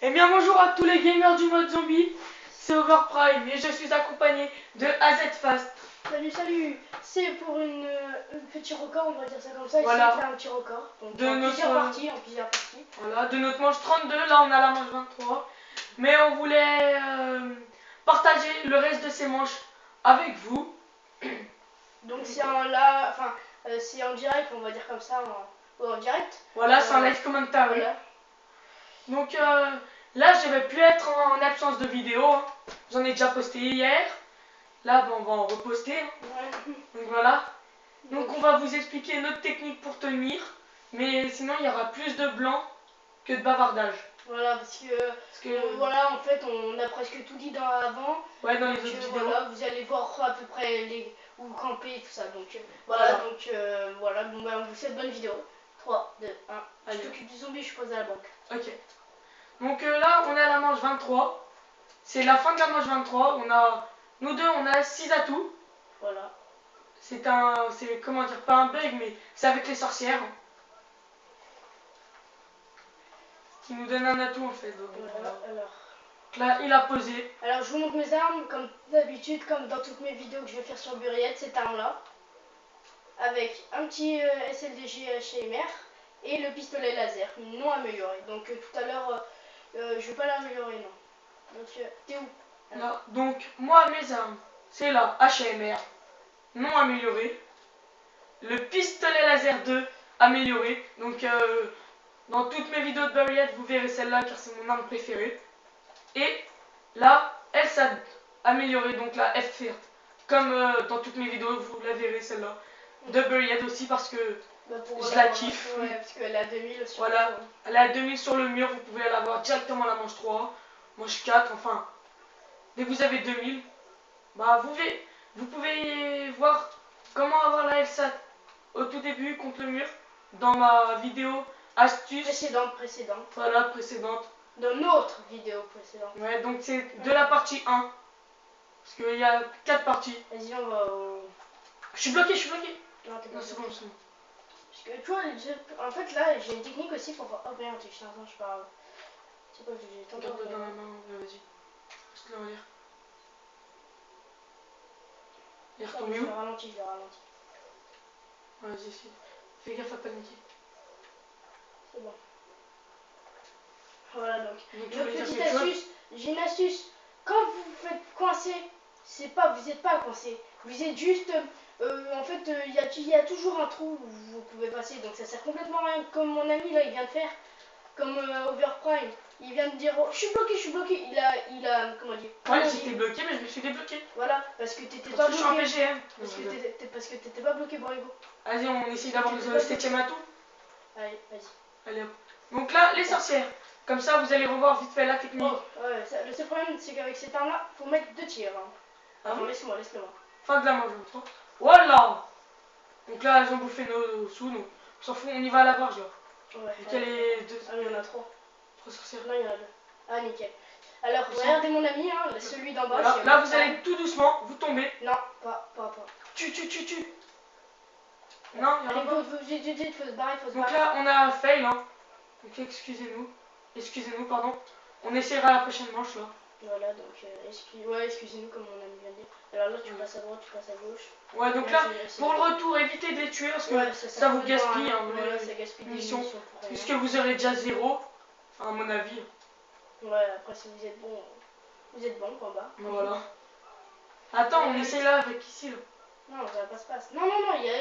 Eh bien bonjour à tous les gamers du mode zombie, c'est Overprime et je suis accompagné de AZFast. Salut, c'est pour un petit record, on va dire ça comme ça, Voilà. essayer de faire un petit record. Donc De en notre... plusieurs parties, Voilà, de notre manche 32, là on a la manche 23. Mais on voulait partager le reste de ces manches avec vous. Donc c'est c'est en direct, on va dire comme ça, en direct. Voilà, c'est un live commentary. Voilà. Donc là je vais plus être en absence de vidéo, hein. J'en ai déjà posté hier. Là on va en reposter, hein. Ouais. Donc voilà. Donc on va vous expliquer notre technique pour tenir. Mais sinon il y aura plus de blanc que de bavardage. Voilà, parce que voilà, en fait, on a presque tout dit avant. Ouais, dans les autres vidéos. Voilà, vous allez voir à peu près où camper et tout ça. Donc voilà, bon, bah, on vous souhaite bonne vidéo. 3, 2, 1. Allez. Je t'occupe du zombie, je pose à la banque. Ok. Donc là, on est à la manche 23. C'est la fin de la manche 23. Nous deux, on a 6 atouts. Voilà. C'est comment dire, pas un bug, mais c'est avec les sorcières. Qui nous donne un atout en fait. Donc, Voilà, alors. Là, il a posé. Alors je vous montre mes armes, comme d'habitude, comme dans toutes mes vidéos que je vais faire sur Buriette, cette arme-là. Avec un petit SLDG HMR et le pistolet laser, non amélioré. Donc tout à l'heure, je vais pas l'améliorer, non. Donc t'es où? Là, donc moi, mes armes, c'est la HMR, non améliorée. Le pistolet laser 2, amélioré. Donc dans toutes mes vidéos de Buriette, vous verrez celle-là car c'est mon arme préférée. Et là, LSAD améliorée, donc la F-Firt. Comme dans toutes mes vidéos, vous la verrez celle-là. De Buriette aussi parce que je la kiffe. Ouais, parce qu'elle a 2000 sur voilà, elle est à 2000 sur le mur, vous pouvez la voir directement à la manche 3, manche 4, enfin. Dès que vous avez 2000, bah vous pouvez voir comment avoir la LSAT au tout début contre le mur dans ma vidéo astuce. Précédente. Voilà, précédente. Dans notre vidéo précédente. Ouais, donc c'est de la partie 1. Parce qu'il y a 4 parties. Vas-y, on va Je suis bloqué. Non, t'es pas Non, c'est bon, c'est bon. Parce que tu vois, en fait là, j'ai une technique aussi pour... Oh merde, je parle. C'est quoi que j'ai tant Regarde-le dans la main, vas-y. Laisse-le en lire. Il est retombé où? Je le ralentis. Vas-y, fais gaffe à paniquer. C'est bon. Voilà donc petite quelque astuce, j'ai une astuce. Quand vous vous faites coincer, vous n'êtes pas coincé. Vous êtes juste, en fait, il y a toujours un trou où vous pouvez passer. Donc ça sert complètement à rien. Comme mon ami là, il vient de faire, comme Overprime, il vient de dire, oh, je suis bloqué. Il a, comment dire? Ouais, j'étais bloqué, mais je me suis débloqué. Voilà, parce que t'étais pas bloqué. Je suis en PGM. Parce que t'étais pas bloqué, Borigo. Allez, on essaye d'avoir le 7ème atout. Allez, vas-y. Allez hop. Donc là, les sorcières. Comme ça, vous allez revoir vite fait la technique. Oh, ouais, le seul problème, c'est qu'avec cette arme-là, faut mettre 2 tirs. Hein. Ah bon? Laisse-moi. Fin de la manche 23. Voilà. Donc là, elles ont bouffé nos sous. On s'en fout, on y va à la barge là. Ouais. Quel est deux? Ah, il y en a 3. 3 sorcières. Non, il y en a 2. Ah, nickel. Alors, regardez mon ami, hein, celui d'en bas. Voilà. Là, vous allez tout doucement, vous tombez. Non, pas. Tu. Non, il y a allez, faut se barrer, Donc là, on a fail, hein. Donc excusez-nous, pardon. On essaiera la prochaine manche là. Voilà, donc excusez-nous comme mon ami vient de dire. Alors là, tu passes à droite, tu passes à gauche. Ouais, donc là, pour le retour, évitez de les tuer parce que ça vous gaspille, hein, ça gaspille des munitions. Puisque rien. vous aurez déjà 0, enfin, à mon avis. Ouais, après si vous êtes bon, combat. Voilà. Attends, on essaye là avec ici là. Non, ça va pas se passer. Non,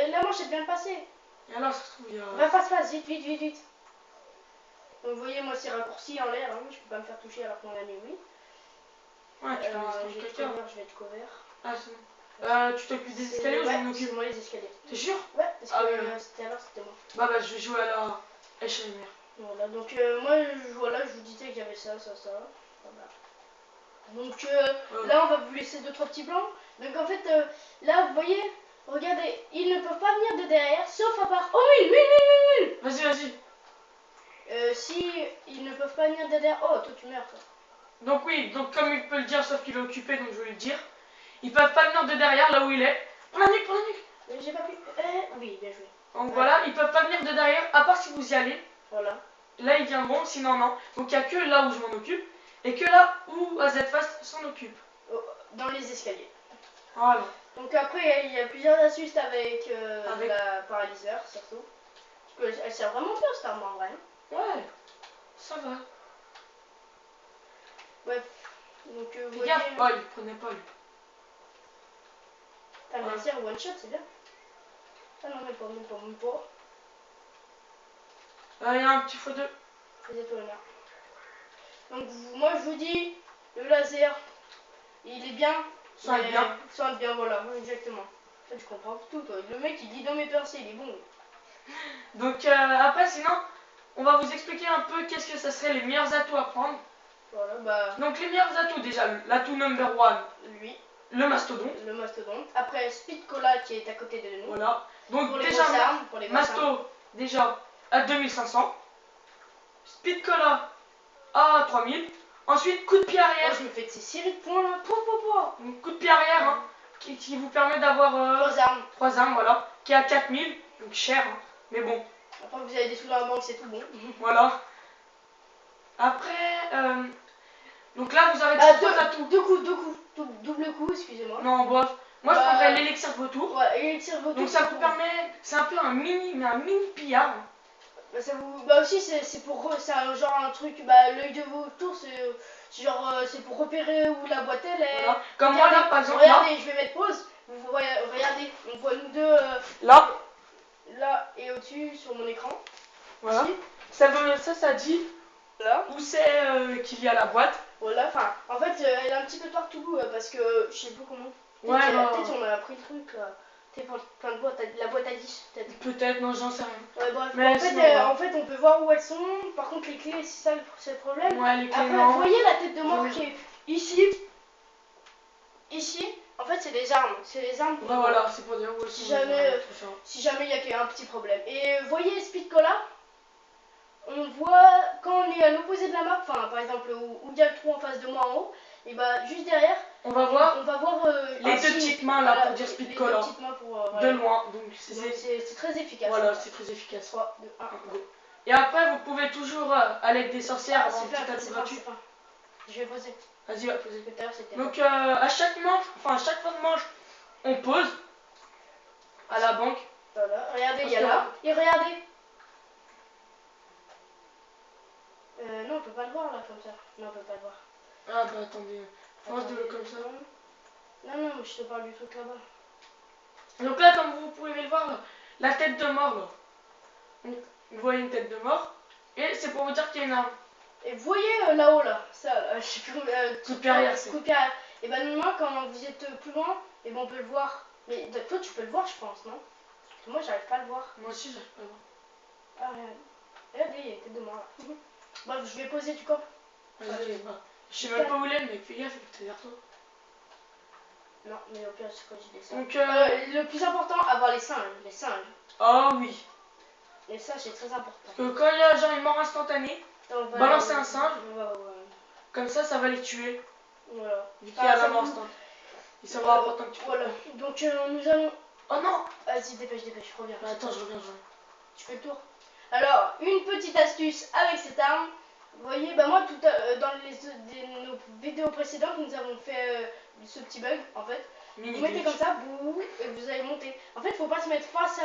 la manche est bien passée. Et alors, ça se trouve, il y a. Va pas se passer, vite. Donc, vous voyez, moi, c'est raccourci en l'air. Hein. Je peux pas me faire toucher alors que mon ami, oui. Ouais, tu peux je vais être cover. Ah, c'est bon. Tu t'occupes des escaliers ou je m'en occupe? C'est moi les escaliers. T'es sûr? Ouais, parce que c'était moi. Bah, je vais jouer à la HMR. Voilà, donc moi, je vous disais qu'il y avait ça. Voilà. Donc là, on va vous laisser 2-3 petits blancs. Donc en fait, là, vous voyez, regardez, ils ne peuvent pas venir de derrière, sauf à part... Oh oui. Vas-y. Si ils ne peuvent pas venir de derrière... Oh, toi, tu meurs, toi. Donc oui, donc comme il peut le dire, sauf qu'il est occupé, donc je vais lui dire. Ils peuvent pas venir de derrière, là où il est. Prends la nuque. J'ai pas pu... oui, bien joué. Donc voilà, ils peuvent pas venir de derrière, à part si vous y allez. Voilà. là ils viendront, sinon non. Donc il n'y a que là où je m'en occupe et que là où AZFast s'en occupe. Dans les escaliers. Voilà. Donc après, il y a plusieurs astuces avec, Avec- la paralyseur, surtout. Parce qu'elle sert vraiment bien cette arme en vrai. Ouais, ça va. Bref. Donc vous Fais voyez, gaffe, oh, il prenait pas lui. ta Voilà. laser one shot, c'est bien. Ah non, même pas. Il y a un petit x2. Faisais-toi l'honneur. Donc moi je vous dis, le laser, il est bien. Ça mais- bien. Soigne bien, voilà, exactement. Ça, tu comprends tout, toi. Le mec, il dit dans mes percées, il est bon. Donc après, sinon, on va vous expliquer un peu qu'est-ce que ça serait les meilleurs atouts à prendre. Voilà, bah, Donc les meilleurs atouts, déjà, l'atout number one, lui, le mastodonte. le mastodonte. Après, Speed Cola qui est à côté de nous. Voilà. Donc Pour les déjà, grosses armes, pour les grosses armes. masto, déjà, à 2500. Speed Cola à 3000. Ensuite, coup de pied Oh, arrière. je me fais de ces séries de points là. Donc, coup de pied arrière, hein, qui vous permet d'avoir 3 armes. 3 armes, voilà. Qui est à 4000, donc cher, hein, mais bon, Après, vous avez des sous dans la banque, c'est tout bon. voilà. Après, donc là, vous avez Ah, 3 atouts. double coup, excusez-moi. Non, bof. Moi, je Bah, prendrais l'élixir de retour. Ouais, élixir vautour. Donc, ça vous permet, c'est un peu un mini pillard. Hein. Bah, bah aussi, c'est pour. C'est genre un truc. Bah, l'œil de vautour, c'est genre. C'est pour repérer où la boîte elle est. Voilà. Comme moi, là, par exemple, regardez, je vais mettre pause. Vous voyez, regardez, on voit nous deux. là, Là et au-dessus sur mon écran. voilà. Ici. Ça dit Là. où c'est qu'il y a la boîte. Voilà, enfin, en fait, elle est un petit peu partout parce que je sais pas comment. Ouais, Peut-être on a pris le truc là. T'es plein de boîtes, la boîte à 10 peut-être. Peut-être, non, j'en sais rien. Ouais, bref. Mais En fait, sinon, ouais. en fait, on peut voir où elles sont. Par contre, les clés, c'est ça c'est le problème. Ouais, les clés, Après, non. vous voyez la tête de mort Oui. qui est ici. Ici, en fait, c'est des armes. C'est les armes. Ouais, voilà, c'est pour dire où elles Si sont, jamais, tout ça. si jamais il y a un petit problème. Et vous voyez Speed Cola, on voit quand on est à l'opposé de la map, enfin par exemple où il y a le trou en face de moi en haut, et bah juste derrière, On va voir on va voir les un deux signe. petites mains là Voilà, pour dire Speed les Cola. deux petites mains pour, De voilà. loin, donc Donc c'est très efficace. voilà, c'est très efficace. 3, 2, 1. Go. Et après, vous pouvez toujours, à l'aide des sorcières, avoir un petit atout gratuit. Je vais poser. Vas-y, va poser. Tout à l'heure c'était. Donc, à chaque manche, enfin, à chaque fin de manche, on pose à la banque. Voilà, regardez, il y a Parce que- là. Et regardez. Non, on peut pas le voir là comme ça. Non, on peut pas le voir. Ah, bah attendez, pense de Attendez, comme ça. Non, mais je te parle du truc là-bas. Donc là, comme vous pouvez le voir, là, la tête de mort, là. Donc, vous voyez une tête de mort. Et c'est pour vous dire qu'il y a une arme. Et vous voyez là-haut là, ça, je sais plus, Coup de pied arrière, c'est. coup de pied arrière. Et ben moi quand vous êtes plus loin, et ben on peut le voir. Mais toi tu peux le voir je pense, non? Parce que moi j'arrive pas à le voir. Moi aussi, j'arrive pas à voir. Ah regarde. Regardez, il y a une tête de moi là. Bref, je vais poser du corps. Vas-y, bah. Je sais même pas où il est, mais fais gaffe, il est peut-être derrière toi. Non, mais au pire c'est quand j'ai des singes. Donc, Le plus important, avoir les singes. Les singes. ah oui. Les singes c'est très important. Parce que quand il y a genre une mort instantanée, balancer un singe. Comme ça va les tuer. Voilà. Vu qu'il y a la mort instantanée. Il sera important que tu Voilà. Donc nous allons. Oh non! Vas-y, dépêche, reviens. Attends, je reviens. Tu fais le tour. Alors, une petite astuce avec cette arme. Vous voyez, bah moi, dans nos vidéos précédentes, nous avons fait ce petit bug, en fait. Mini Vous mettez glitch. comme ça, et vous allez monter. En fait, faut pas se mettre face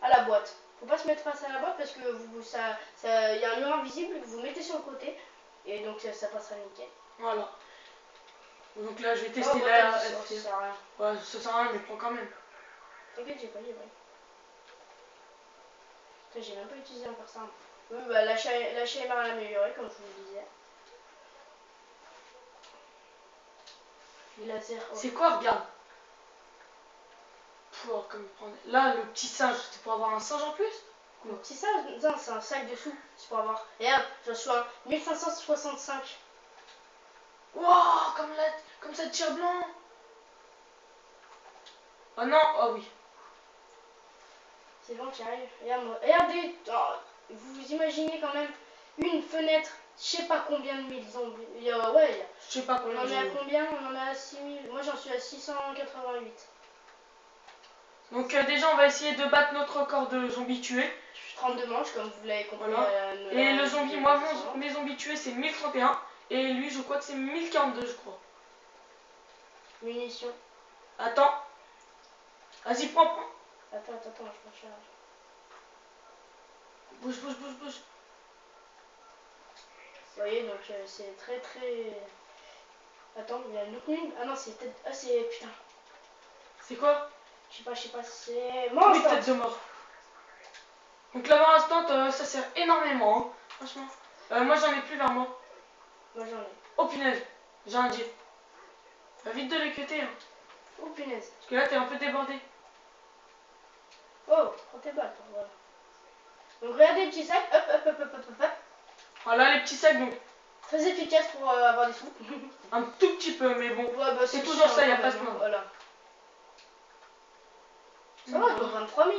à la boîte. Faut pas se mettre face à la boîte parce que y a un mur invisible que vous mettez sur le côté. Et donc, ça passera nickel. Voilà. Donc là, je vais tester Oh, la ça sert à rien. Ouais, ça sert à rien, mais prends quand même. T'inquiète, j'ai pas. J'ai même pas utilisé encore ça. Oui, bah la chaîne à améliorer, comme je vous le disais. Les lasers. Oh. C'est quoi, regarde? Pour comme prendre. Là, le petit singe, c'est pour avoir un singe en plus? Le petit singe, non, c'est un sac dessous. C'est pour avoir. Regarde, j'en suis à 1565. Wow, comme ça tire blanc. Oh non, oh oui. C'est bon, qui arrive. Regardez, oh, vous imaginez quand même une fenêtre, je sais pas combien de mille zombies. Je sais pas On combien en est à j'ai eu. combien? On en est à 6000. Moi j'en suis à 688. Donc déjà, on va essayer de battre notre record de zombies tués. 32 manches, comme vous l'avez compris. Voilà. Et le zombie, moi, mes zombies tués, c'est 1031. Et lui, je crois que c'est 1042, je crois. Munitions. Attends. Vas-y, prends. Attends, je recharge. Bouge. Vous voyez, donc c'est très. Attends, il y a une autre ligne. Ah non, c'est peut-être. Ah, c'est. Putain. C'est quoi? Je sais pas, c'est. Oui, tête de mort. Donc la mort instant, ça sert énormément, hein, franchement. Moi, j'en ai plus vers moi. Moi j'en ai. Oh punaise, j'ai un jet. Va vite de les cuter, hein. Oh punaise. Parce que là, t'es un peu débordé. Oh, prends tes balles, toi, voilà. Donc regardez le petit sac, hop. Voilà les petits sacs, donc Très efficace pour avoir des sous. un tout petit peu, mais bon. Ouais, bah, C'est toujours ça, y a pas ce moment. moment. Voilà. Ça va, donc 23 000.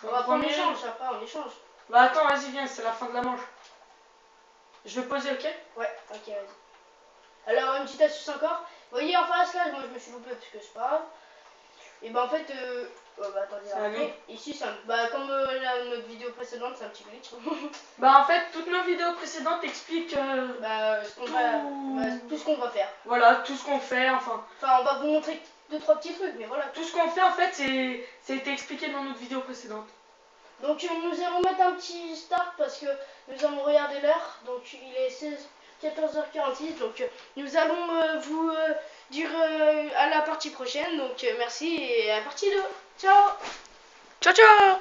On va prendre l'échange, après on échange. Bah attends, vas-y, viens, c'est la fin de la manche. Je vais poser, ok? Ouais, ok, vas-y. Alors, une petite astuce encore. Vous voyez en face là, moi je me suis loupé parce que c'est pas grave. Et bah en fait, attendez, après, ici, comme notre vidéo précédente, c'est un petit glitch. Bah en fait, toutes nos vidéos précédentes expliquent tout ce qu'on va faire. Voilà, tout ce qu'on fait, enfin. Enfin, on va vous montrer 2-3 petits trucs, mais voilà. Tout ce qu'on fait, en fait, ça a été expliqué dans notre vidéo précédente. Donc nous allons mettre un petit start parce que nous allons regarder l'heure. Donc il est 14h46. Donc nous allons vous dire à la partie prochaine. Donc merci et à la partie 2. Ciao. Ciao.